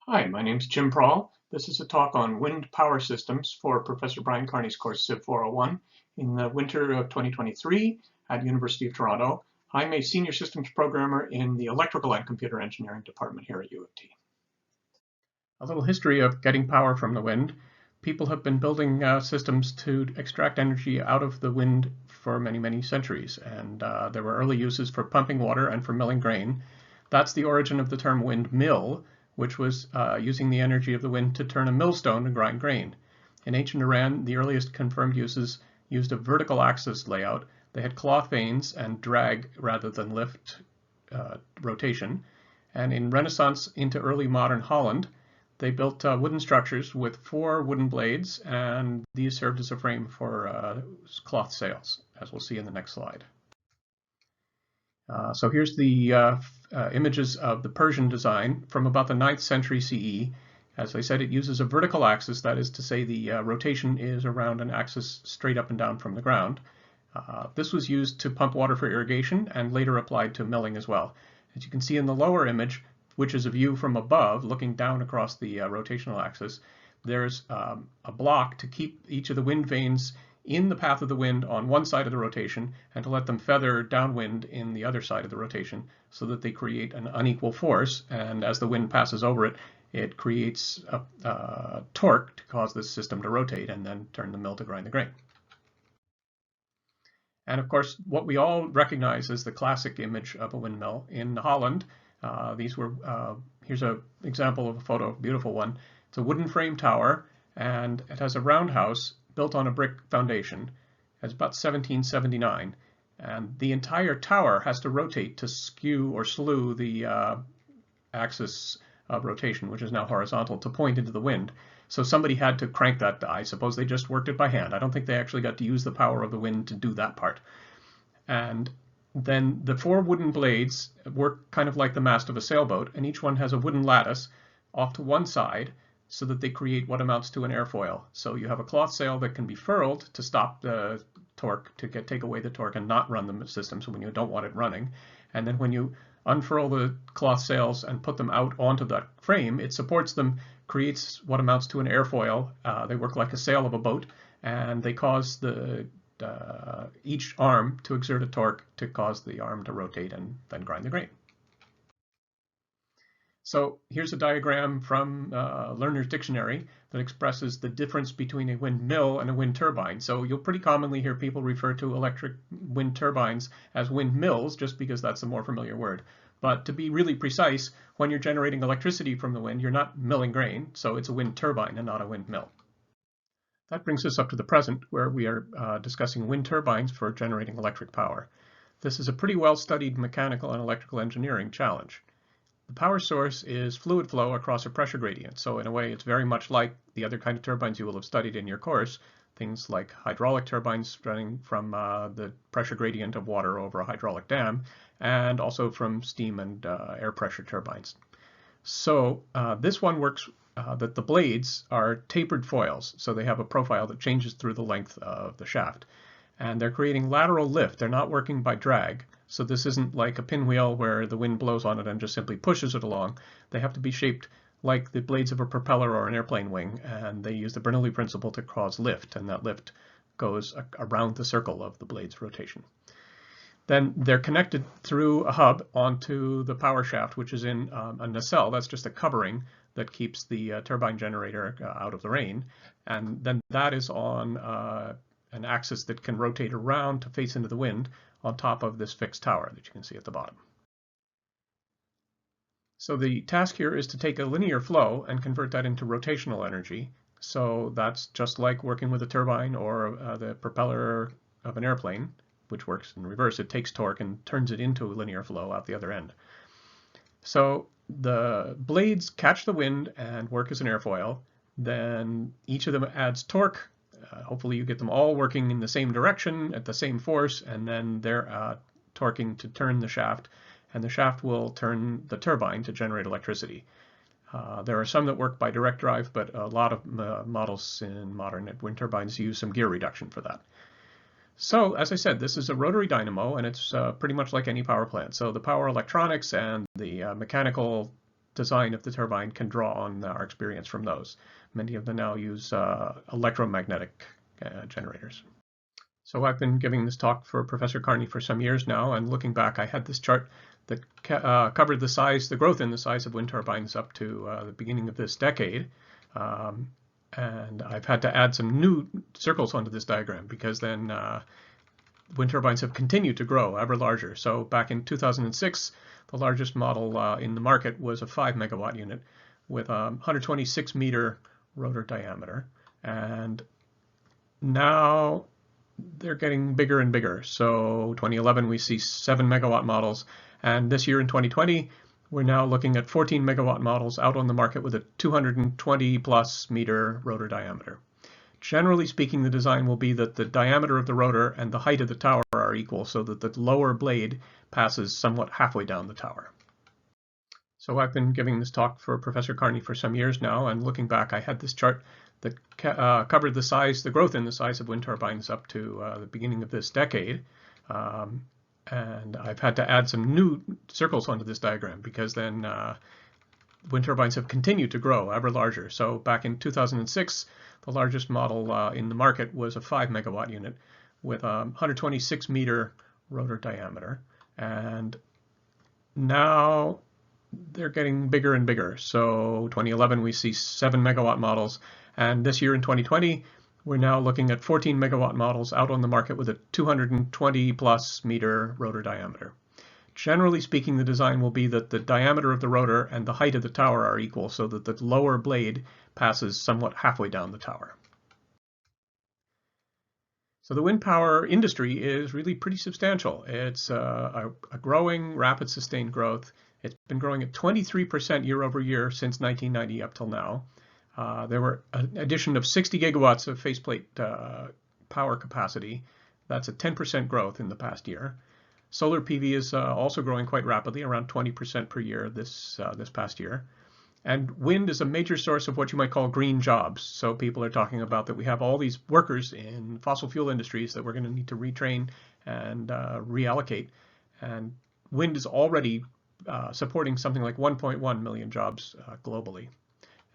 Hi, my name's Jim Prall. This is a talk on wind power systems for Professor Bryan Karney's course CIV401 in the winter of 2023 at University of Toronto. I'm a senior systems programmer in the electrical and computer engineering department here at U of T. A little history of getting power from the wind. People have been building systems to extract energy out of the wind for many, many centuries, and there were early uses for pumping water and for milling grain. That's the origin of the term windmill, which was using the energy of the wind to turn a millstone to grind grain. In ancient Iran, the earliest confirmed uses used a vertical axis layout. They had cloth vanes and drag rather than lift rotation. And in Renaissance into early modern Holland, they built wooden structures with 4 wooden blades, and these served as a frame for cloth sails, as we'll see in the next slide. So here's the images of the Persian design from about the 9th century CE. As I said, it uses a vertical axis, that is to say the rotation is around an axis straight up and down from the ground. This was used to pump water for irrigation and later applied to milling as well. As you can see in the lower image, which is a view from above looking down across the rotational axis, there's a block to keep each of the wind vanes in the path of the wind on one side of the rotation and to let them feather downwind in the other side of the rotation so that they create an unequal force, and as the wind passes over it, it creates a torque to cause this system to rotate and then turn the mill to grind the grain. And of course, what we all recognize as the classic image of a windmill in Holland, here's an example of a photo, a beautiful one. It's a wooden frame tower, and it has a roundhouse built on a brick foundation. It's about 1779, and the entire tower has to rotate to skew or slew the axis of rotation, which is now horizontal, to point into the wind. So somebody had to crank that. I suppose they just worked it by hand. I don't think they actually got to use the power of the wind to do that part. And then the 4 wooden blades work kind of like the mast of a sailboat, and each one has a wooden lattice off to one side so that they create what amounts to an airfoil. So you have a cloth sail that can be furled to stop the torque, to take away the torque and not run the system, so when you don't want it running. And then when you unfurl the cloth sails and put them out onto that frame, it supports them, creates what amounts to an airfoil. They work like a sail of a boat, and they cause each arm to exert a torque to cause the arm to rotate and then grind the grain. So here's a diagram from Lerner's Dictionary that expresses the difference between a windmill and a wind turbine. So you'll pretty commonly hear people refer to electric wind turbines as windmills, just because that's a more familiar word. But to be really precise, when you're generating electricity from the wind, you're not milling grain, so it's a wind turbine and not a windmill. That brings us up to the present, where we are discussing wind turbines for generating electric power. This is a pretty well-studied mechanical and electrical engineering challenge. The power source is fluid flow across a pressure gradient, so in a way it's very much like the other kind of turbines you will have studied in your course, things like hydraulic turbines running from the pressure gradient of water over a hydraulic dam, and also from steam and air pressure turbines. So this one works that the blades are tapered foils, so they have a profile that changes through the length of the shaft. And they're creating lateral lift. They're not working by drag. So this isn't like a pinwheel where the wind blows on it and just simply pushes it along. They have to be shaped like the blades of a propeller or an airplane wing, and they use the Bernoulli principle to cause lift, and that lift goes around the circle of the blade's rotation. Then they're connected through a hub onto the power shaft, which is in a nacelle. That's just a covering that keeps the turbine generator out of the rain. And then that is on an axis that can rotate around to face into the wind on top of this fixed tower that you can see at the bottom. So the task here is to take a linear flow and convert that into rotational energy. So that's just like working with a turbine or the propeller of an airplane, which works in reverse. It takes torque and turns it into a linear flow out the other end. So the blades catch the wind and work as an airfoil. Then each of them adds torque. Hopefully you get them all working in the same direction at the same force, and then they're torquing to turn the shaft, and the shaft will turn the turbine to generate electricity. There are some that work by direct drive, but a lot of models in modern wind turbines use some gear reduction for that. So, as I said, this is a rotary dynamo, and it's pretty much like any power plant. So the power electronics and the mechanical design of the turbine can draw on our experience from those. Many of them now use electromagnetic generators. So I've been giving this talk for Professor Karney for some years now, and looking back, I had this chart that covered the growth in the size of wind turbines up to the beginning of this decade. And I've had to add some new circles onto this diagram because then wind turbines have continued to grow ever larger. So back in 2006, the largest model in the market was a 5 megawatt unit with a 126 meter rotor diameter. And now they're getting bigger and bigger. So 2011, we see 7 megawatt models. And this year in 2020, we're now looking at 14 megawatt models out on the market with a 220 plus meter rotor diameter. Generally speaking, the design will be that the diameter of the rotor and the height of the tower are equal so that the lower blade passes somewhat halfway down the tower. So I've been giving this talk for Professor Karney for some years now, and looking back, I had this chart that covered the growth in the size of wind turbines up to the beginning of this decade. And I've had to add some new circles onto this diagram because then wind turbines have continued to grow ever larger. So back in 2006, the largest model in the market was a 5 megawatt unit with a 126 meter rotor diameter. And now they're getting bigger and bigger. So 2011, we see 7 megawatt models. And this year in 2020, we're now looking at 14 megawatt models out on the market with a 220 plus meter rotor diameter. Generally speaking, the design will be that the diameter of the rotor and the height of the tower are equal so that the lower blade passes somewhat halfway down the tower. So the wind power industry is really pretty substantial. It's a growing, rapid sustained growth. It's been growing at 23% year over year since 1990 up till now. There were an addition of 60 gigawatts of faceplate power capacity. That's a 10% growth in the past year. Solar PV is also growing quite rapidly, around 20% per year this past year. And wind is a major source of what you might call green jobs. So people are talking about that we have all these workers in fossil fuel industries that we're going to need to retrain and reallocate. And wind is already supporting something like 1.1 million jobs globally.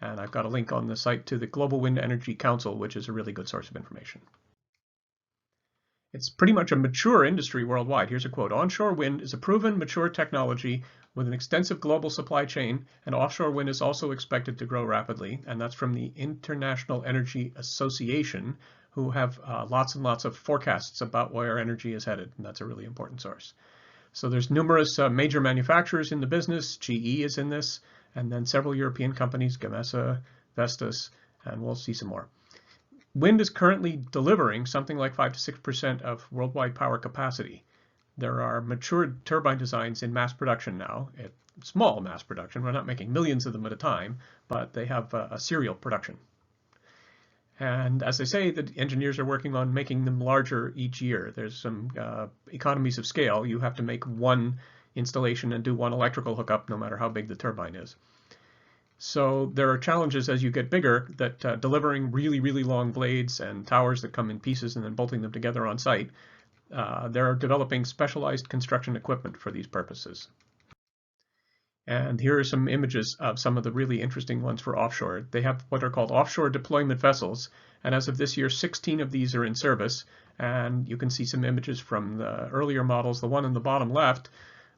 And I've got a link on the site to the Global Wind Energy Council, which is a really good source of information. It's pretty much a mature industry worldwide. Here's a quote: "Onshore wind is a proven, mature technology with an extensive global supply chain, and offshore wind is also expected to grow rapidly." And that's from the International Energy Association, who have lots and lots of forecasts about where energy is headed, and that's a really important source. So there's numerous major manufacturers in the business. GE is in this, and then several European companies, Gamesa, Vestas, and we'll see some more. Wind is currently delivering something like 5 to 6% of worldwide power capacity. There are matured turbine designs in mass production now, small mass production. We're not making millions of them at a time, but they have a serial production. And as I say, the engineers are working on making them larger each year. There's some economies of scale. You have to make one installation and do one electrical hookup, no matter how big the turbine is. So there are challenges as you get bigger that delivering really, really long blades and towers that come in pieces and then bolting them together on site, they're developing specialized construction equipment for these purposes. And here are some images of some of the really interesting ones for offshore. They have what are called offshore deployment vessels, and as of this year, 16 of these are in service. And you can see some images from the earlier models. The one on the bottom left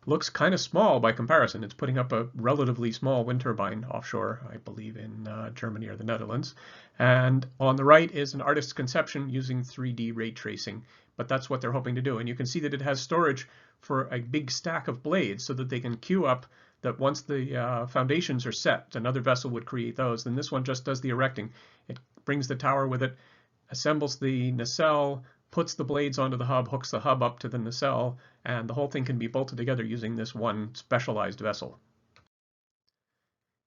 looks kind of small by comparison. It's putting up a relatively small wind turbine offshore, I believe in Germany or the Netherlands. And on the right is an artist's conception using 3D ray tracing, but that's what they're hoping to do. And you can see that it has storage for a big stack of blades so that they can queue up that once the foundations are set, another vessel would create those. Then this one just does the erecting. It brings the tower with it, assembles the nacelle, puts the blades onto the hub, hooks the hub up to the nacelle, and the whole thing can be bolted together using this one specialized vessel.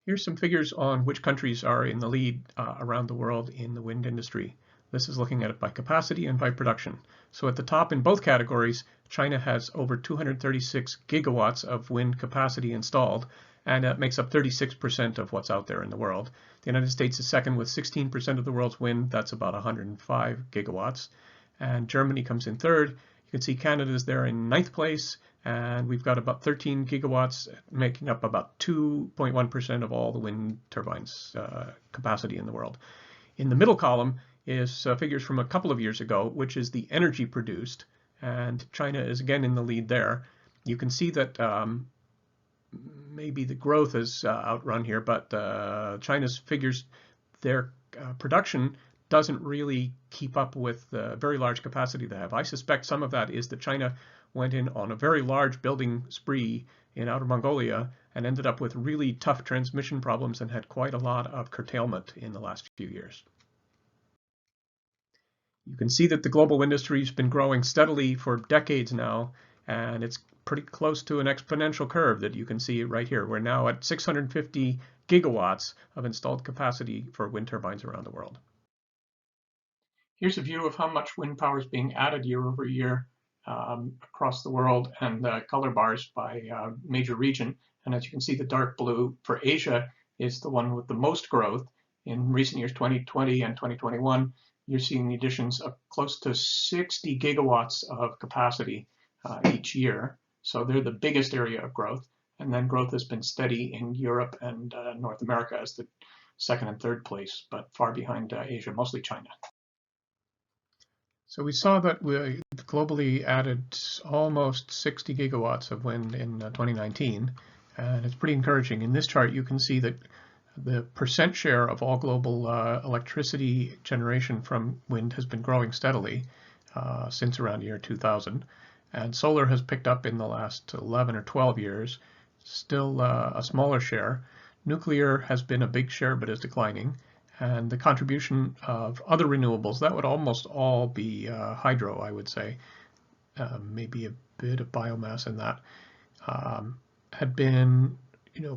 Here's some figures on which countries are in the lead around the world in the wind industry. This is looking at it by capacity and by production. So at the top in both categories, China has over 236 gigawatts of wind capacity installed, and that makes up 36% of what's out there in the world. The United States is second with 16% of the world's wind. That's about 105 gigawatts. And Germany comes in third. You can see Canada's there in 9th place, and we've got about 13 gigawatts, making up about 2.1% of all the wind turbines capacity in the world. In the middle column is figures from a couple of years ago, which is the energy produced, and China is again in the lead there. You can see that maybe the growth is outrun here, but China's figures, their production doesn't really keep up with the very large capacity they have. I suspect some of that is that China went in on a very large building spree in Outer Mongolia and ended up with really tough transmission problems and had quite a lot of curtailment in the last few years. You can see that the global wind industry has been growing steadily for decades now, and it's pretty close to an exponential curve that you can see right here. We're now at 650 gigawatts of installed capacity for wind turbines around the world. Here's a view of how much wind power is being added year over year across the world, and the color bars by major region. And as you can see, the dark blue for Asia is the one with the most growth. In recent years, 2020 and 2021, you're seeing the additions of close to 60 gigawatts of capacity each year. So they're the biggest area of growth. And then growth has been steady in Europe and North America as the second and third place, but far behind Asia, mostly China. So we saw that we globally added almost 60 gigawatts of wind in 2019, and it's pretty encouraging. In this chart, you can see that the percent share of all global electricity generation from wind has been growing steadily since around year 2000, and solar has picked up in the last 11 or 12 years, still a smaller share. Nuclear has been a big share but is declining. And the contribution of other renewables, that would almost all be hydro, I would say, maybe a bit of biomass in that, had been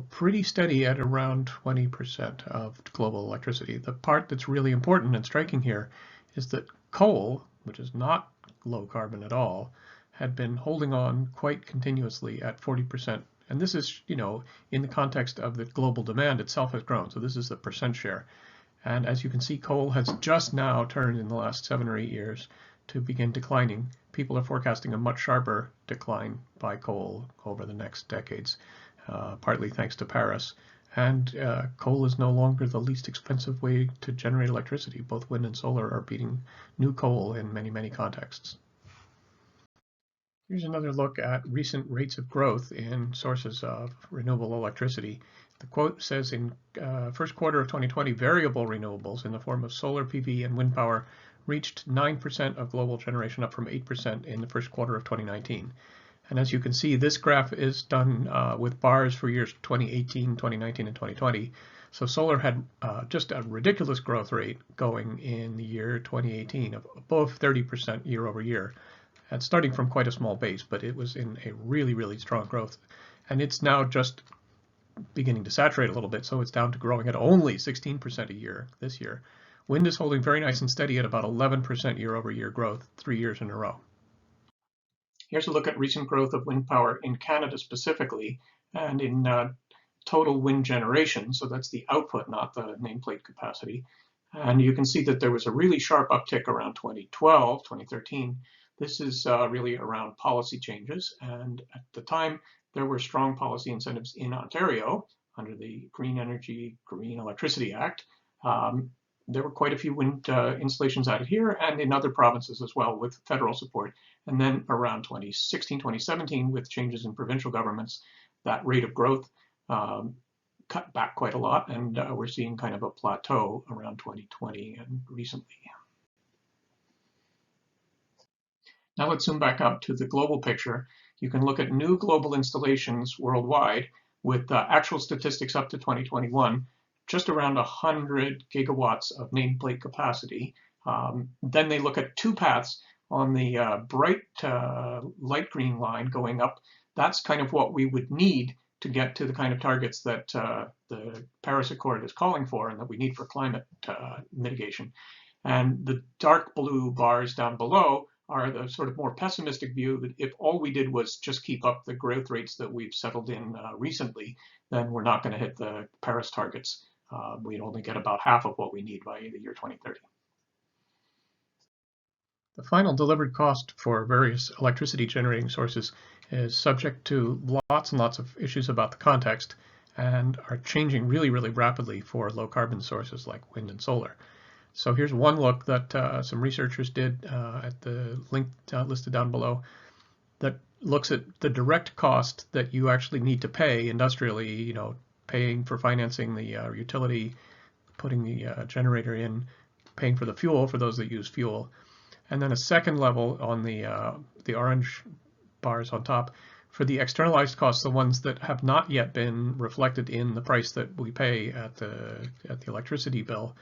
pretty steady at around 20% of global electricity. The part that's really important and striking here is that coal, which is not low carbon at all, had been holding on quite continuously at 40%. And this is, in the context of the global demand itself has grown. So this is the percent share. And as you can see, coal has just now turned in the last 7 or 8 years to begin declining. People are forecasting a much sharper decline by coal over the next decades, partly thanks to Paris. And coal is no longer the least expensive way to generate electricity. Both wind and solar are beating new coal in many, many contexts. Here's another look at recent rates of growth in sources of renewable electricity. The quote says in first quarter of 2020, variable renewables in the form of solar PV and wind power reached 9% of global generation, up from 8% in the first quarter of 2019. And as you can see, this graph is done with bars for years 2018, 2019, and 2020. So solar had just a ridiculous growth rate going in the year 2018 of above 30% year over year. And starting from quite a small base, but it was in a really, really strong growth. And it's now just beginning to saturate a little bit, so it's down to growing at only 16% a year this year. Wind is holding very nice and steady at about 11% year over year growth 3 years in a row. Here's a look at recent growth of wind power in Canada specifically, and in total wind generation. So that's the output, not the nameplate capacity. And you can see that there was a really sharp uptick around 2012, 2013. This is really around policy changes. And at the time, there were strong policy incentives in Ontario under the Green Energy, Green Electricity Act. There were quite a few wind installations added here and in other provinces as well with federal support. And then around 2016, 2017, with changes in provincial governments, that rate of growth cut back quite a lot. And we're seeing kind of a plateau around 2020 and recently. Now let's zoom back up to the global picture. You can look at new global installations worldwide with actual statistics up to 2021, just around 100 gigawatts of nameplate capacity. Then they look at two paths on the bright light green line going up. That's kind of what we would need to get to the kind of targets that the Paris Accord is calling for and that we need for climate mitigation. And the dark blue bars down below are the sort of more pessimistic view that if all we did was just keep up the growth rates that we've settled in recently, then we're not going to hit the Paris targets. We'd only get about half of what we need by the year 2030. The final delivered cost for various electricity generating sources is subject to lots and lots of issues about the context and are changing really, really rapidly for low carbon sources like wind and solar. So here's one look that some researchers did at the link listed down below that looks at the direct cost that you actually need to pay industrially, paying for financing the utility, putting the generator in, paying for the fuel for those that use fuel, and then a second level on the orange bars on top for the externalized costs, the ones that have not yet been reflected in the price that we pay at the electricity bill,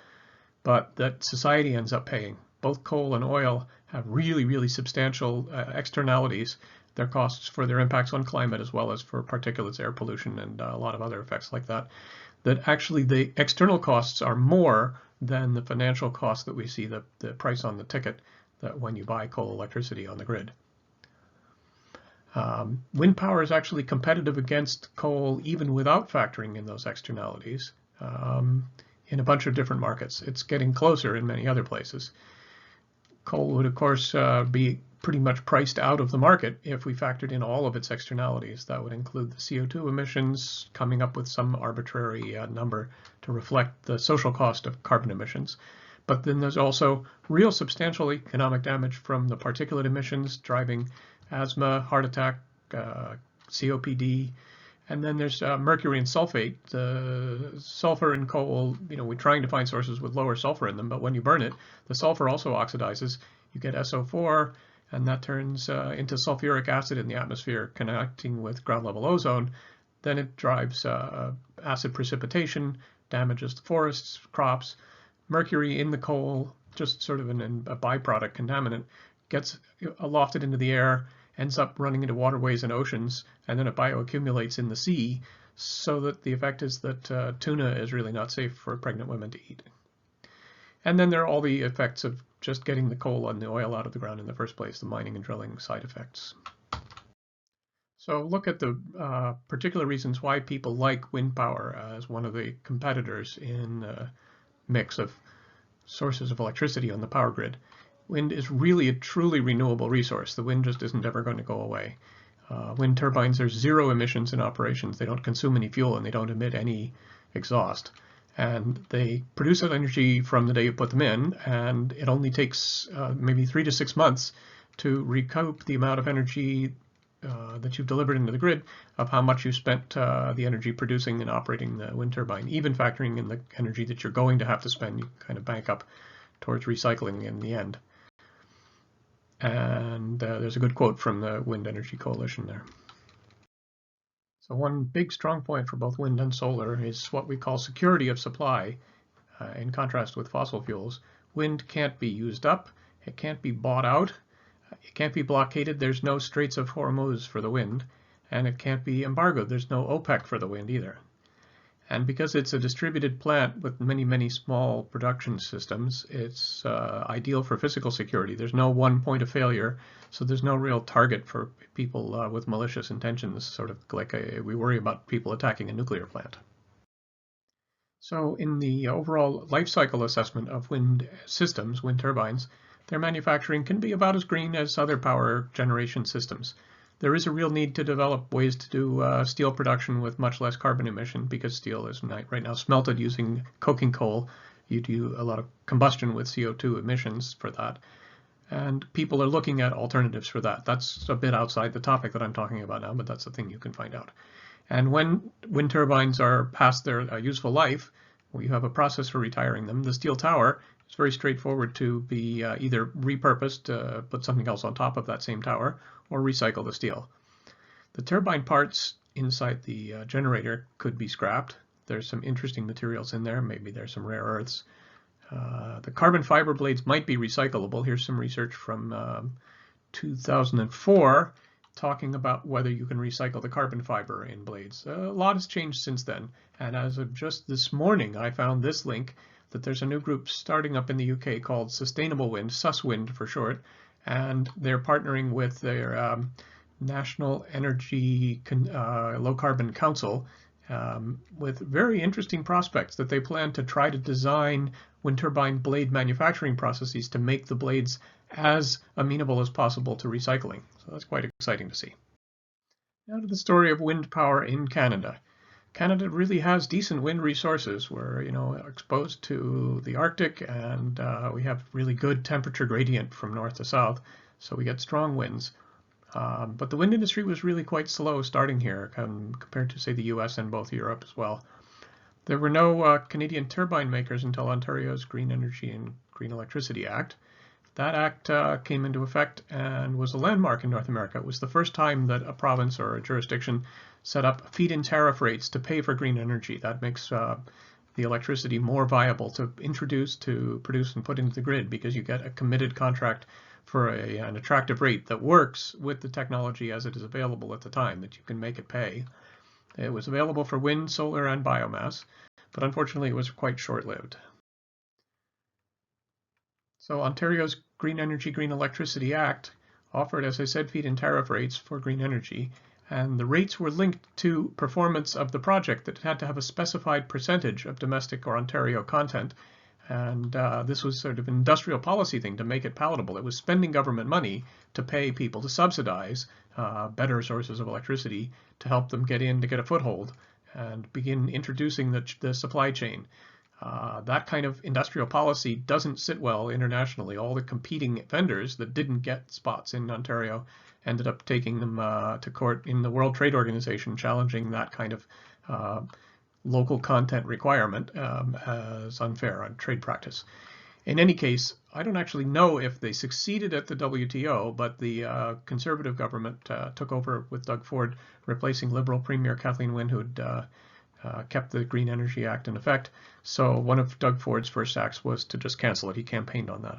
but that society ends up paying. Both coal and oil have really, really substantial externalities, their costs for their impacts on climate as well as for particulates, air pollution, and a lot of other effects like that, that actually the external costs are more than the financial cost that we see, the price on the ticket that when you buy coal electricity on the grid. Wind power is actually competitive against coal even without factoring in those externalities in a bunch of different markets. It's getting closer in many other places. Coal would, of course, be pretty much priced out of the market if we factored in all of its externalities. That would include the CO2 emissions, coming up with some arbitrary number to reflect the social cost of carbon emissions. But then there's also real substantial economic damage from the particulate emissions driving asthma, heart attack, COPD, and then there's mercury and sulfate. Sulfur in coal, we're trying to find sources with lower sulfur in them, but when you burn it, the sulfur also oxidizes. You get SO4, and that turns into sulfuric acid in the atmosphere, connecting with ground level ozone. Then it drives acid precipitation, damages the forests, crops. Mercury in the coal, just sort of a byproduct contaminant, gets lofted into the air, ends up running into waterways and oceans, and then it bioaccumulates in the sea, so that the effect is that tuna is really not safe for pregnant women to eat. And then there are all the effects of just getting the coal and the oil out of the ground in the first place, the mining and drilling side effects. So look at the particular reasons why people like wind power as one of the competitors in mix of sources of electricity on the power grid. Wind is really a truly renewable resource. The wind just isn't ever going to go away. Wind turbines are zero emissions in operations. They don't consume any fuel and they don't emit any exhaust. And they produce that energy from the day you put them in, and it only takes maybe 3 to 6 months to recoup the amount of energy that you've delivered into the grid of how much you spent the energy producing and operating the wind turbine, even factoring in the energy that you're going to have to spend. You kind of bank up towards recycling in the end. And there's a good quote from the Wind Energy Coalition there. So one big strong point for both wind and solar is what we call security of supply. In contrast with fossil fuels, wind can't be used up, it can't be bought out, it can't be blockaded. There's no Straits of Hormuz for the wind, and it can't be embargoed. There's no OPEC for the wind either. And because it's a distributed plant with many, many small production systems, it's ideal for physical security. There's no one point of failure, so there's no real target for people with malicious intentions, sort of like we worry about people attacking a nuclear plant. So in the overall life cycle assessment of wind systems, wind turbines, their manufacturing can be about as green as other power generation systems. There is a real need to develop ways to do steel production with much less carbon emission, because steel is right now smelted using coking coal. You do a lot of combustion with CO2 emissions for that. And people are looking at alternatives for that. That's a bit outside the topic that I'm talking about now, but that's a thing you can find out. And when wind turbines are past their useful life, you have a process for retiring them. The steel tower is very straightforward to be either repurposed, put something else on top of that same tower, or recycle the steel. The turbine parts inside the generator could be scrapped. There's some interesting materials in there. Maybe there's some rare earths. The carbon fiber blades might be recyclable. Here's some research from 2004 talking about whether you can recycle the carbon fiber in blades. A lot has changed since then, and as of just this morning I found this link that there's a new group starting up in the UK called Sustainable Wind, SUSWind for short, and they're partnering with their National Energy Low Carbon Council, with very interesting prospects that they plan to try to design wind turbine blade manufacturing processes to make the blades as amenable as possible to recycling. So that's quite exciting to see. Now to the story of wind power in Canada. Canada really has decent wind resources. We're, exposed to the Arctic, and we have really good temperature gradient from north to south, so we get strong winds. But the wind industry was really quite slow starting here compared to, say, the US and both Europe as well. There were no Canadian turbine makers until Ontario's Green Energy and Green Electricity Act. That act came into effect and was a landmark in North America. It was the first time that a province or a jurisdiction set up feed-in tariff rates to pay for green energy. That makes the electricity more viable to introduce, to produce, and put into the grid, because you get a committed contract for an attractive rate that works with the technology as it is available at the time, that you can make it pay. It was available for wind, solar, and biomass, but unfortunately it was quite short-lived. So Ontario's Green Energy, Green Electricity Act offered, as I said, feed-in tariff rates for green energy, and the rates were linked to performance of the project, that it had to have a specified percentage of domestic or Ontario content. And this was sort of an industrial policy thing to make it palatable. It was spending government money to pay people to subsidize better sources of electricity to help them get a foothold and begin introducing the supply chain. That kind of industrial policy doesn't sit well internationally. All the competing vendors that didn't get spots in Ontario ended up taking them to court in the World Trade Organization, challenging that kind of local content requirement as unfair on trade practice. In any case, I don't actually know if they succeeded at the WTO, but the Conservative government took over with Doug Ford, replacing Liberal Premier Kathleen Wynne, who had kept the Green Energy Act in effect. So one of Doug Ford's first acts was to just cancel it. He campaigned on that.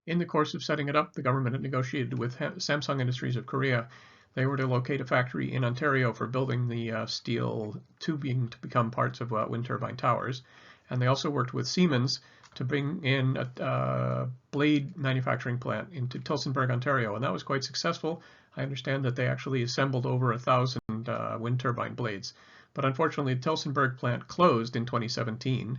In the course of setting it up, the government had negotiated with Samsung Industries of Korea. They were to locate a factory in Ontario for building the steel tubing to become parts of wind turbine towers. And they also worked with Siemens to bring in a blade manufacturing plant into Tillsonburg, Ontario. And that was quite successful. I understand that they actually assembled over 1,000 wind turbine blades. But unfortunately, the Tillsonburg plant closed in 2017.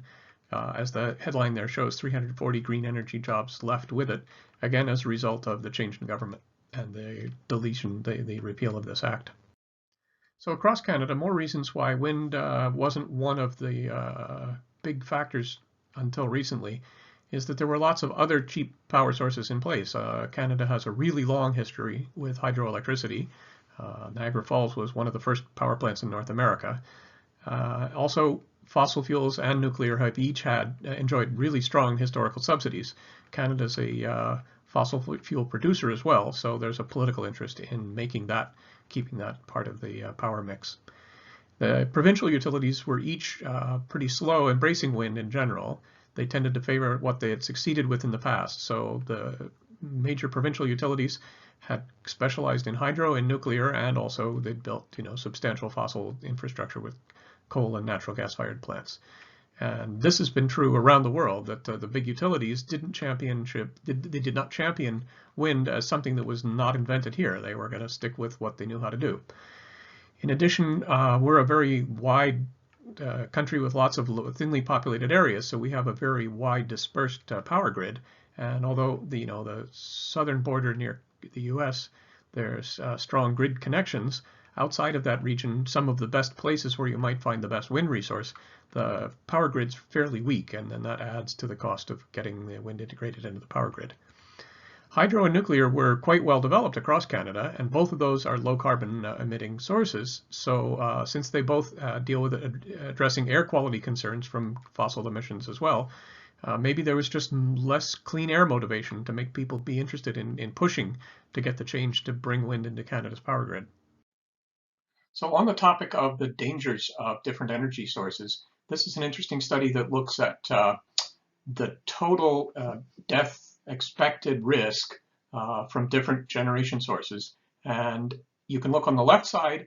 As the headline there shows, 340 green energy jobs left with it, again as a result of the change in government and the deletion, the repeal of this act. So across Canada, more reasons why wind wasn't one of the big factors until recently is that there were lots of other cheap power sources in place. Canada has a really long history with hydroelectricity. Niagara Falls was one of the first power plants in North America. Also, fossil fuels and nuclear have each enjoyed really strong historical subsidies. Canada's a fossil fuel producer as well, so there's a political interest in keeping that part of the power mix. The provincial utilities were each pretty slow embracing wind in general. They tended to favor what they had succeeded with in the past. So the major provincial utilities had specialized in hydro and nuclear, and also they'd built substantial fossil infrastructure with coal and natural gas-fired plants. And this has been true around the world, that the big utilities did not champion wind as something that was not invented here. They were going to stick with what they knew how to do. In addition, we're a very wide country with lots of thinly populated areas, so we have a very wide dispersed power grid. And although the southern border near the US, there's strong grid connections, outside of that region, some of the best places where you might find the best wind resource, the power grid's fairly weak, and then that adds to the cost of getting the wind integrated into the power grid. Hydro and nuclear were quite well developed across Canada, and both of those are low carbon emitting sources. So since they both deal with addressing air quality concerns from fossil emissions as well, maybe there was just less clean air motivation to make people be interested in pushing to get the change to bring wind into Canada's power grid. So on the topic of the dangers of different energy sources, this is an interesting study that looks at the total death expected risk from different generation sources. And you can look on the left side,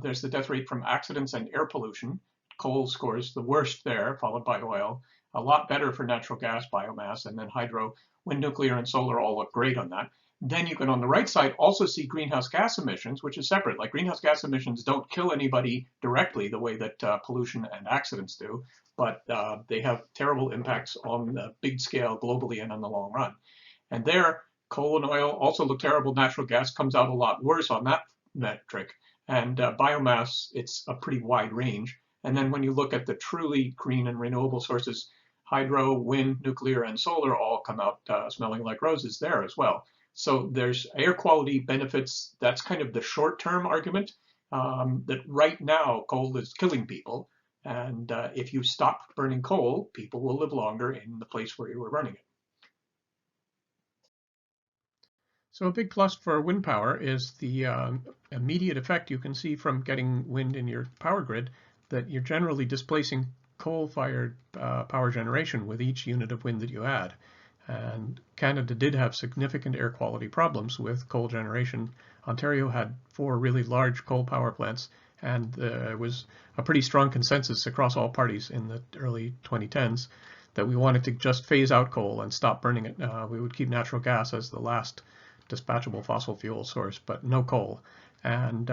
there's the death rate from accidents and air pollution. Coal scores the worst there, followed by oil. A lot better for natural gas, biomass, and then hydro. Wind, nuclear, and solar all look great on that. Then you can, on the right side, also see greenhouse gas emissions, which is separate. Like greenhouse gas emissions don't kill anybody directly the way that pollution and accidents do, but they have terrible impacts on the big scale globally and in the long run. And there, coal and oil also look terrible. Natural gas comes out a lot worse on that metric. And biomass, it's a pretty wide range. And then when you look at the truly green and renewable sources, hydro, wind, nuclear, and solar all come out smelling like roses there as well. So there's air quality benefits. That's kind of the short-term argument, that right now coal is killing people. And if you stop burning coal, people will live longer in the place where you were burning it. So a big plus for wind power is the immediate effect you can see from getting wind in your power grid, that you're generally displacing coal-fired power generation with each unit of wind that you add. And Canada did have significant air quality problems with coal generation. Ontario had 4 really large coal power plants, and there was a pretty strong consensus across all parties in the early 2010s that we wanted to just phase out coal and stop burning it. We would keep natural gas as the last dispatchable fossil fuel source, but no coal. And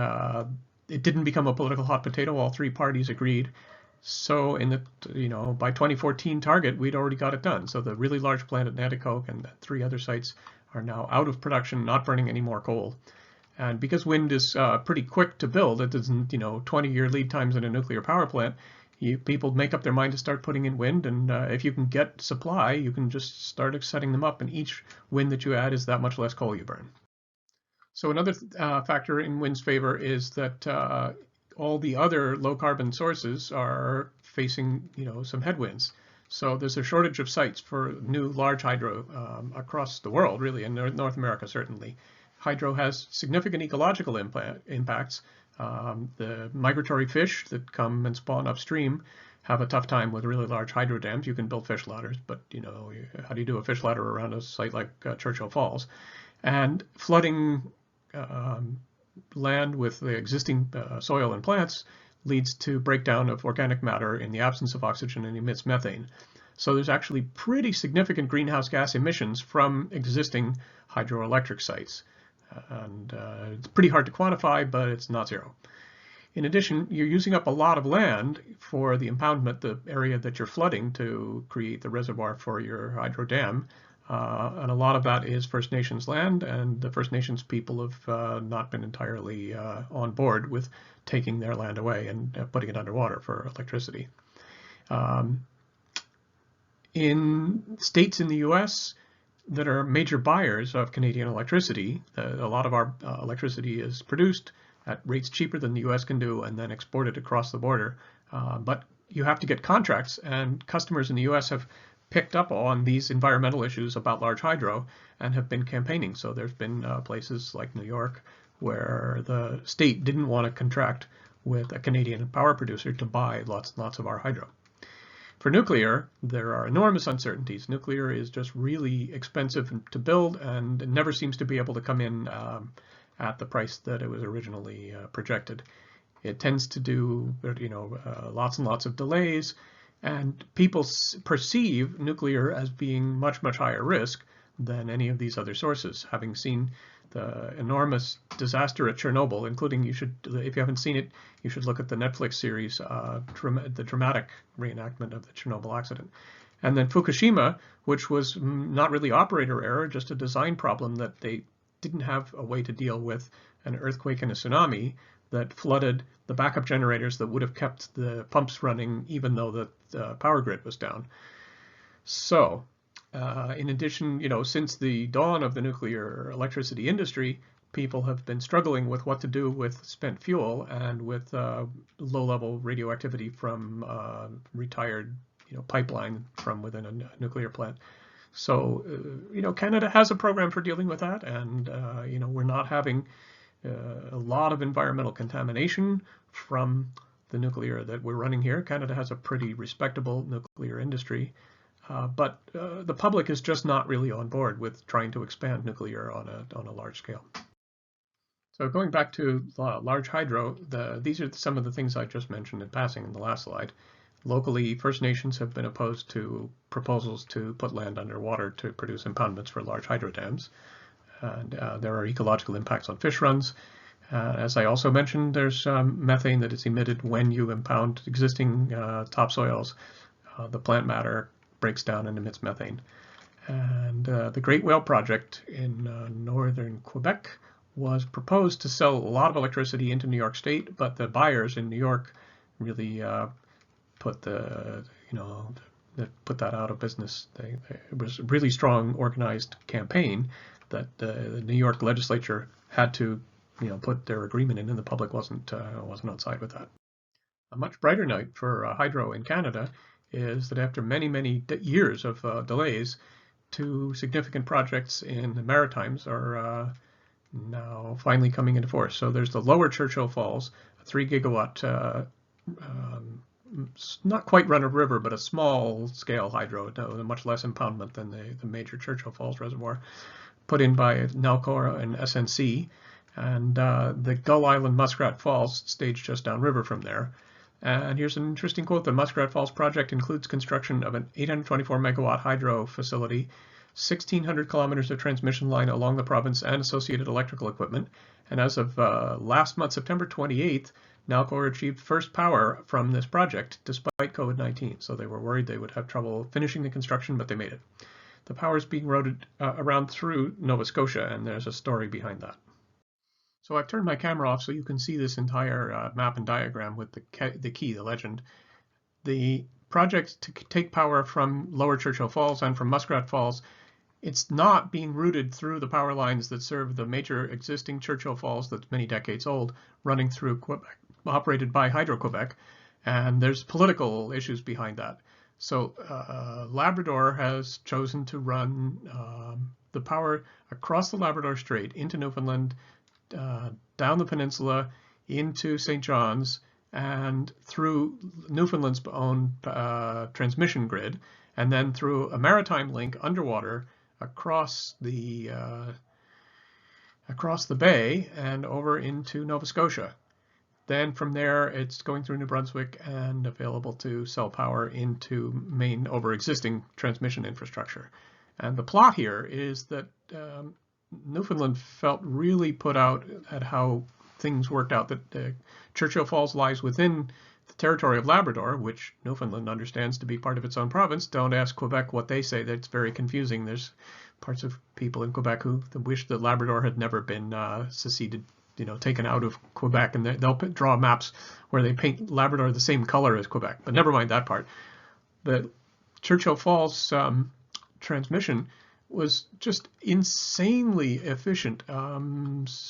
it didn't become a political hot potato. All 3 parties agreed. So in the, by 2014 target, we'd already got it done. So the really large plant at Nanticoke and 3 other sites are now out of production, not burning any more coal. And because wind is pretty quick to build, it doesn't, 20-year lead times in a nuclear power plant, people make up their mind to start putting in wind. And if you can get supply, you can just start setting them up. And each wind that you add is that much less coal you burn. So another factor in wind's favor is that all the other low carbon sources are facing, some headwinds. So there's a shortage of sites for new large hydro across the world, really, in North America certainly. Hydro has significant ecological impacts. The migratory fish that come and spawn upstream have a tough time with really large hydro dams. You can build fish ladders, but how do you do a fish ladder around a site like Churchill Falls? And flooding land with the existing soil and plants leads to breakdown of organic matter in the absence of oxygen and emits methane. So there's actually pretty significant greenhouse gas emissions from existing hydroelectric sites. And it's pretty hard to quantify, but it's not zero. In addition, you're using up a lot of land for the impoundment, the area that you're flooding to create the reservoir for your hydro dam. And a lot of that is First Nations land, and the First Nations people have not been entirely on board with taking their land away and putting it underwater for electricity. In states in the US that are major buyers of Canadian electricity, a lot of our electricity is produced at rates cheaper than the US can do and then exported across the border. But you have to get contracts, and customers in the US have picked up on these environmental issues about large hydro and have been campaigning. So there's been places like New York where the state didn't want to contract with a Canadian power producer to buy lots and lots of our hydro. For nuclear, there are enormous uncertainties. Nuclear is just really expensive to build, and it never seems to be able to come in at the price that it was originally projected. It tends to do, lots and lots of delays, and people perceive nuclear as being much, much higher risk than any of these other sources. Having seen the enormous disaster at Chernobyl, including, if you haven't seen it, you should look at the Netflix series, the dramatic reenactment of the Chernobyl accident. And then Fukushima, which was not really operator error, just a design problem that they didn't have a way to deal with an earthquake and a tsunami that flooded the backup generators that would have kept the pumps running even though the power grid was down. So in addition, since the dawn of the nuclear electricity industry, people have been struggling with what to do with spent fuel and with low-level radioactivity from retired pipeline from within a nuclear plant. So, Canada has a program for dealing with that, and, we're not having a lot of environmental contamination from the nuclear that we're running here. Canada has a pretty respectable nuclear industry, but the public is just not really on board with trying to expand nuclear on a large scale. So going back to large hydro, these are some of the things I just mentioned in passing in the last slide. Locally, First Nations have been opposed to proposals to put land underwater to produce impoundments for large hydro dams. and there are ecological impacts on fish runs. As I also mentioned, there's methane that is emitted when you impound existing topsoils. The plant matter breaks down and emits methane. And the Great Whale Project in northern Quebec was proposed to sell a lot of electricity into New York State, but the buyers in New York really put that out of business. It was a really strong, organized campaign that the New York legislature had to, put their agreement in, and the public wasn't on side with that. A much brighter night for hydro in Canada is that after many, many years of delays, 2 significant projects in the Maritimes are now finally coming into force. So there's the Lower Churchill Falls, a 3 gigawatt, not quite run of river, but a small scale hydro, with much less impoundment than the major Churchill Falls reservoir, put in by Nalcor and SNC, and the Gull Island Muskrat Falls staged just downriver from there. And here's an interesting quote. The Muskrat Falls project includes construction of an 824 megawatt hydro facility, 1,600 kilometers of transmission line along the province and associated electrical equipment. And as of last month, September 28th, Nalcor achieved first power from this project despite COVID-19. So they were worried they would have trouble finishing the construction, but they made it. The power is being routed around through Nova Scotia, and there's a story behind that. So I've turned my camera off so you can see this entire map and diagram with the key, the legend. The project to take power from Lower Churchill Falls and from Muskrat Falls, it's not being routed through the power lines that serve the major existing Churchill Falls that's many decades old, running through Quebec, operated by Hydro-Quebec, and there's political issues behind that. So Labrador has chosen to run the power across the Labrador Strait into Newfoundland, down the peninsula into St. John's, and through Newfoundland's own transmission grid, and then through a maritime link underwater across the bay and over into Nova Scotia. Then from there, it's going through New Brunswick and available to sell power into Maine over existing transmission infrastructure. And the plot here is that Newfoundland felt really put out at how things worked out, that Churchill Falls lies within the territory of Labrador, which Newfoundland understands to be part of its own province. Don't ask Quebec what they say. That's very confusing. There's parts of people in Quebec who wish that Labrador had never been seceded, taken out of Quebec, and they'll draw maps where they paint Labrador the same color as Quebec. But never mind that part. The Churchill Falls transmission was just insanely efficient,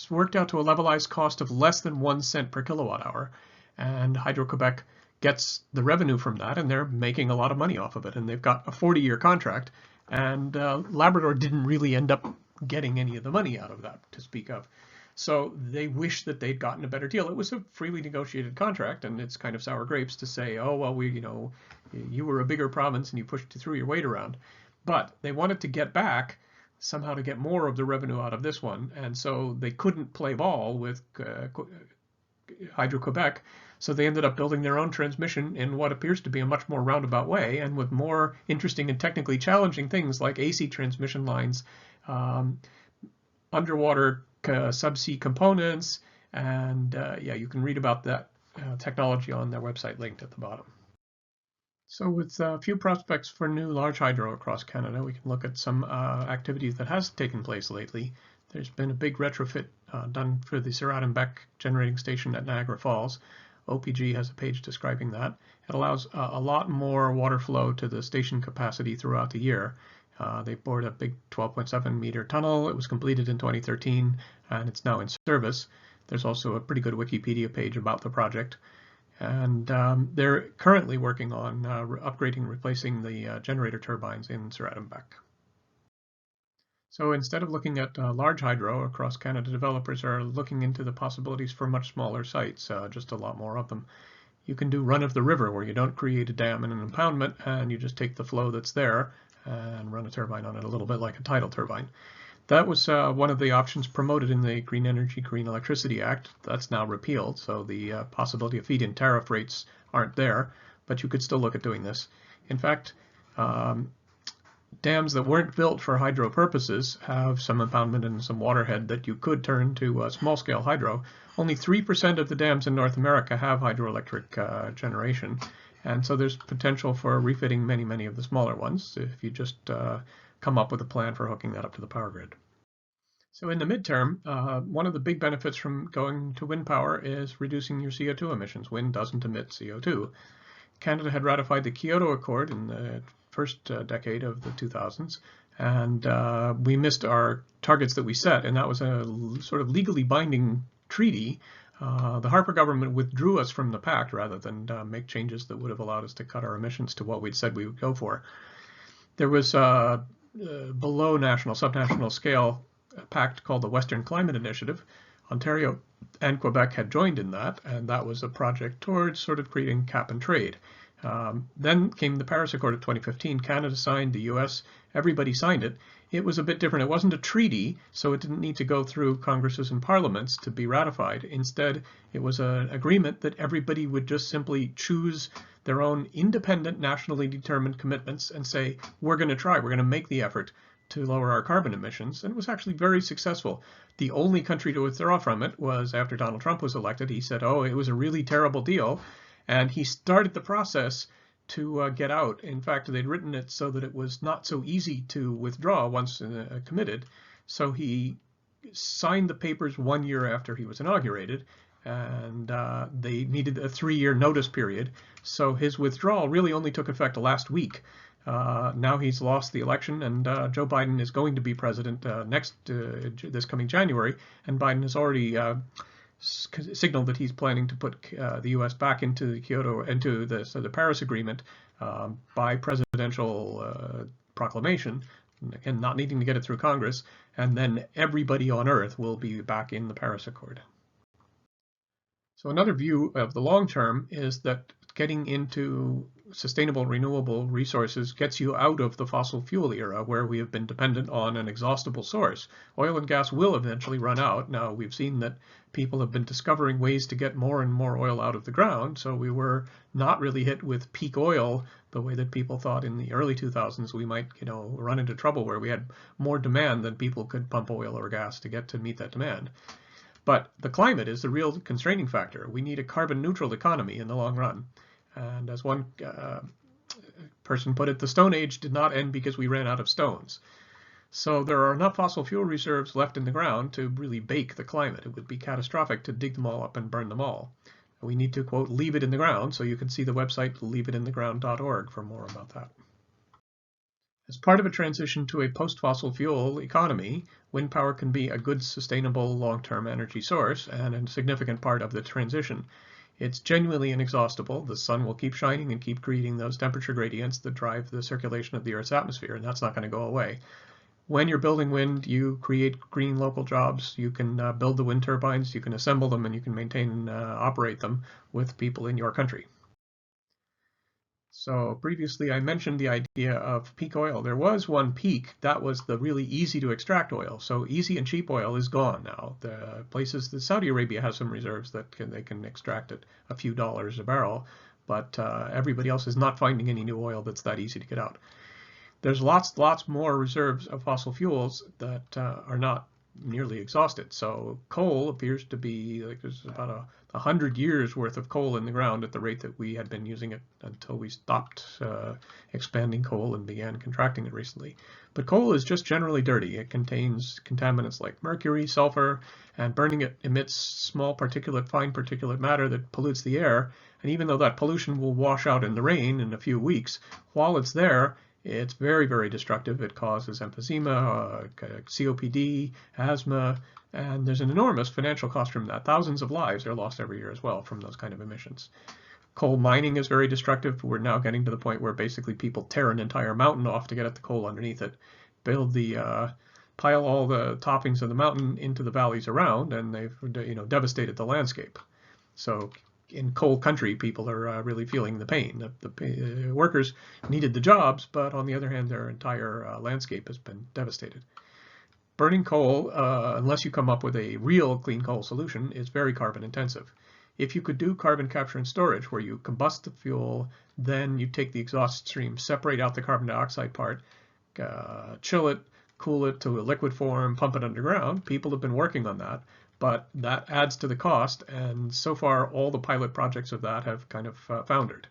worked out to a levelized cost of less than 1 cent per kilowatt hour. And Hydro-Quebec gets the revenue from that, and they're making a lot of money off of it. And they've got a 40-year contract, and Labrador didn't really end up getting any of the money out of that to speak of. So they wish that they'd gotten a better deal. It was a freely negotiated contract, and it's kind of sour grapes to say, oh, well, you were a bigger province and you threw your weight around. But they wanted to get back somehow to get more of the revenue out of this one, and so they couldn't play ball with Hydro-Quebec, so they ended up building their own transmission in what appears to be a much more roundabout way, and with more interesting and technically challenging things like AC transmission lines, underwater subsea components, and you can read about that technology on their website linked at the bottom. So with a few prospects for new large hydro across Canada, we can look at some activities that has taken place lately. There's been a big retrofit done for the Sir Adam Beck generating station at Niagara Falls. OPG has a page describing that. It allows a lot more water flow to the station capacity throughout the year. They bored a big 12.7 meter tunnel. It was completed in 2013, and it's now in service. There's also a pretty good Wikipedia page about the project. And they're currently working on upgrading and replacing the generator turbines in Sir Adam Beck. So instead of looking at large hydro across Canada, developers are looking into the possibilities for much smaller sites, just a lot more of them. You can do run of the river, where you don't create a dam and an impoundment, and you just take the flow that's there and run a turbine on it, a little bit like a tidal turbine. That was one of the options promoted in the Green Energy, Green Electricity Act. That's now repealed, so the possibility of feed-in tariff rates aren't there, but you could still look at doing this. In fact, dams that weren't built for hydro purposes have some impoundment and some waterhead that you could turn to small-scale hydro. Only 3% of the dams in North America have hydroelectric generation, and so there's potential for refitting many of the smaller ones if you just come up with a plan for hooking that up to the power grid. So in the midterm, one of the big benefits from going to wind power is reducing your CO2 emissions. Wind doesn't emit CO2. Canada had ratified the Kyoto Accord in the first decade of the 2000s, and we missed our targets that we set, and that was a sort of legally binding treaty. The Harper government withdrew us from the pact rather than make changes that would have allowed us to cut our emissions to what we'd said we would go for. There was below national, subnational scale a pact called the Western Climate Initiative. Ontario and Quebec had joined in that, and that was a project towards sort of creating cap and trade. Then came the Paris Accord of 2015. Canada signed, the US, everybody signed it. It was a bit different. It wasn't a treaty, so it didn't need to go through Congresses and parliaments to be ratified. Instead, it was an agreement that everybody would just simply choose their own independent, nationally determined commitments and say, we're going to try, we're going to make the effort to lower our carbon emissions, and it was actually very successful. The only country to withdraw from it was after Donald Trump was elected. He said, oh, it was a really terrible deal, and he started the process to get out. In fact, they'd written it so that it was not so easy to withdraw once committed, so he signed the papers 1 year after he was inaugurated, and they needed a 3-year notice period, so his withdrawal really only took effect last week. Now he's lost the election, and Joe Biden is going to be president this coming January, and Biden has already signaled that he's planning to put the U.S. back into the Paris Agreement by presidential proclamation, and not needing to get it through Congress, and then everybody on Earth will be back in the Paris Accord. So another view of the long term is that getting into sustainable renewable resources gets you out of the fossil fuel era where we have been dependent on an exhaustible source. Oil and gas will eventually run out. Now, we've seen that people have been discovering ways to get more and more oil out of the ground, so we were not really hit with peak oil the way that people thought in the early 2000s we might, run into trouble where we had more demand than people could pump oil or gas to meet that demand. But the climate is the real constraining factor. We need a carbon neutral economy in the long run. And as one person put it, the Stone Age did not end because we ran out of stones. So there are enough fossil fuel reserves left in the ground to really bake the climate. It would be catastrophic to dig them all up and burn them all. We need to, quote, leave it in the ground. So you can see the website leaveitintheground.org for more about that. As part of a transition to a post-fossil fuel economy, wind power can be a good, sustainable, long-term energy source and a significant part of the transition. It's genuinely inexhaustible. The sun will keep shining and keep creating those temperature gradients that drive the circulation of the Earth's atmosphere, and that's not going to go away. When you're building wind, you create green local jobs. You can build the wind turbines, you can assemble them, and you can maintain and operate them with people in your country. So previously I mentioned the idea of peak oil. There was one peak, that was the really easy to extract oil. So easy and cheap oil is gone now. The places that Saudi Arabia has some reserves that they can extract at a few dollars a barrel, but everybody else is not finding any new oil that's that easy to get out. There's lots more reserves of fossil fuels that are not nearly exhausted. So coal appears to be like there's about 100 years worth of coal in the ground at the rate that we had been using it until we stopped expanding coal and began contracting it recently. But coal is just generally dirty. It contains contaminants like mercury, sulfur, and burning it emits small fine particulate matter that pollutes the air. And even though that pollution will wash out in the rain in a few weeks, while it's there, it's very destructive. It causes emphysema, COPD, asthma, and there's an enormous financial cost from that. Thousands of lives are lost every year as well from those kind of emissions. Coal mining is very destructive. We're now getting to the point where basically people tear an entire mountain off to get at the coal underneath it, pile all the toppings of the mountain into the valleys around, and they've devastated the landscape. So in coal country, people are really feeling the pain. The workers needed the jobs, but on the other hand, their entire landscape has been devastated. Burning coal, unless you come up with a real clean coal solution, is very carbon intensive. If you could do carbon capture and storage, where you combust the fuel, then you take the exhaust stream, separate out the carbon dioxide part, chill it, cool it to a liquid form, pump it underground. People have been working on that, but that adds to the cost, and so far all the pilot projects of that have kind of foundered.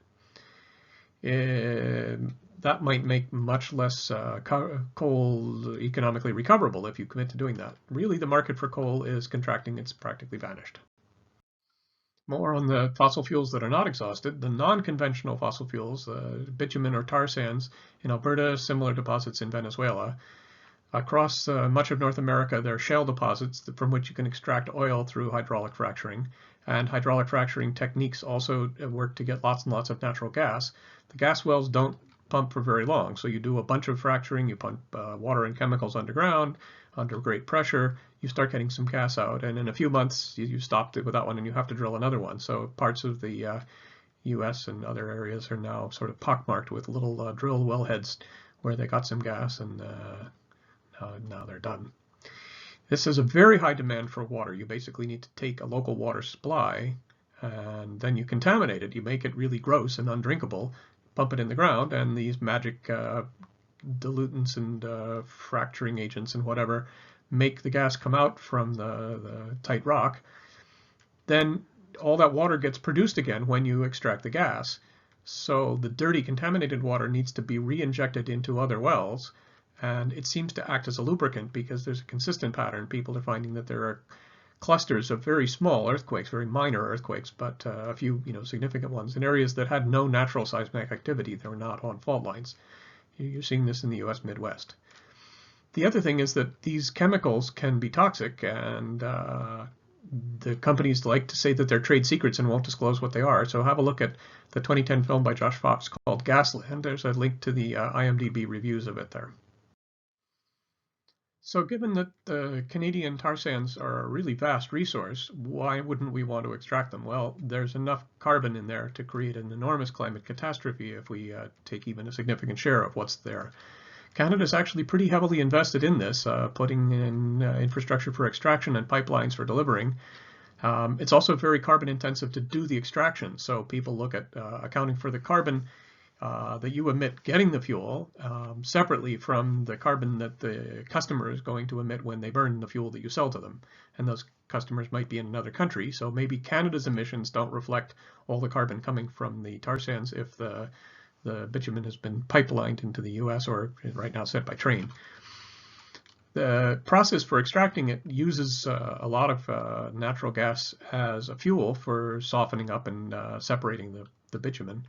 That might make much less coal economically recoverable if you commit to doing that. Really, the market for coal is contracting. It's practically vanished. More on the fossil fuels that are not exhausted. The non-conventional fossil fuels, bitumen or tar sands in Alberta, similar deposits in Venezuela. Across much of North America, there are shale deposits from which you can extract oil through hydraulic fracturing. And hydraulic fracturing techniques also work to get lots and lots of natural gas. The gas wells don't pump for very long, so you do a bunch of fracturing, you pump water and chemicals underground under great pressure, you start getting some gas out, and in a few months you stopped it with that one and you have to drill another one. So parts of the US and other areas are now sort of pockmarked with little drill wellheads where they got some gas, and now they're done. This is a very high demand for water. You basically need to take a local water supply and then you contaminate it. You make it really gross and undrinkable, pump it in the ground, and these magic dilutants and fracturing agents and whatever make the gas come out from the tight rock. Then all that water gets produced again when you extract the gas. So the dirty contaminated water needs to be re-injected into other wells, and it seems to act as a lubricant because there's a consistent pattern. People are finding that there are clusters of very small earthquakes, very minor earthquakes, but a few significant ones in areas that had no natural seismic activity. They were not on fault lines. You're seeing this in the US Midwest. The other thing is that these chemicals can be toxic, and the companies like to say that they're trade secrets and won't disclose what they are. So have a look at the 2010 film by Josh Fox called Gasland. There's a link to the IMDb reviews of it there. So given that the Canadian tar sands are a really vast resource, why wouldn't we want to extract them? Well, there's enough carbon in there to create an enormous climate catastrophe if we take even a significant share of what's there. Canada's actually pretty heavily invested in this, putting in infrastructure for extraction and pipelines for delivering. It's also very carbon intensive to do the extraction, so people look at accounting for the carbon that you emit getting the fuel separately from the carbon that the customer is going to emit when they burn the fuel that you sell to them. And those customers might be in another country, so maybe Canada's emissions don't reflect all the carbon coming from the tar sands if the bitumen has been pipelined into the US or right now sent by train. The process for extracting it uses a lot of natural gas as a fuel for softening up and separating the bitumen.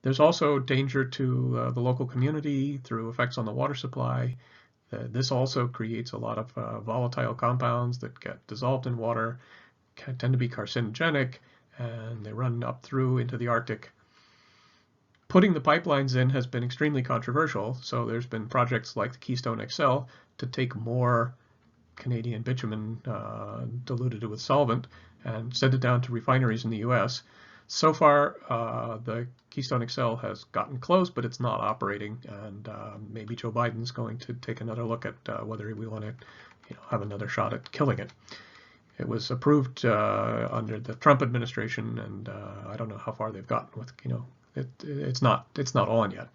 There's also danger to the local community through effects on the water supply. This also creates a lot of volatile compounds that get dissolved in water, tend to be carcinogenic, and they run up through into the Arctic. Putting the pipelines in has been extremely controversial, so there's been projects like the Keystone XL to take more Canadian bitumen diluted with solvent and send it down to refineries in the US. So far, the Keystone XL has gotten close, but it's not operating, and maybe Joe Biden's going to take another look at whether we want to have another shot at killing it. It was approved under the Trump administration, and I don't know how far they've gotten with, it's not on yet.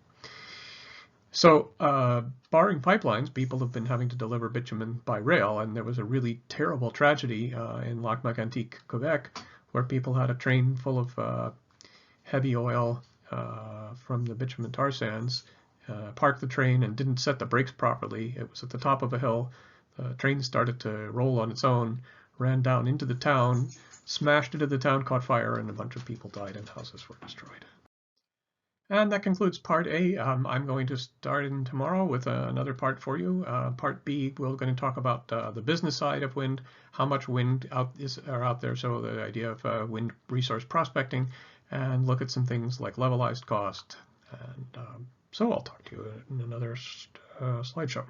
So barring pipelines, people have been having to deliver bitumen by rail, and there was a really terrible tragedy in Lac-Mégantic, Quebec, where people had a train full of heavy oil from the bitumen tar sands, parked the train and didn't set the brakes properly. It was at the top of a hill. The train started to roll on its own, ran down into the town, smashed into the town, caught fire, and a bunch of people died and houses were destroyed. And that concludes part A. I'm going to start in tomorrow with another part for you. Part B, we're going to talk about the business side of wind, how much wind are out there, so the idea of wind resource prospecting, and look at some things like levelized cost. And so I'll talk to you in another slideshow.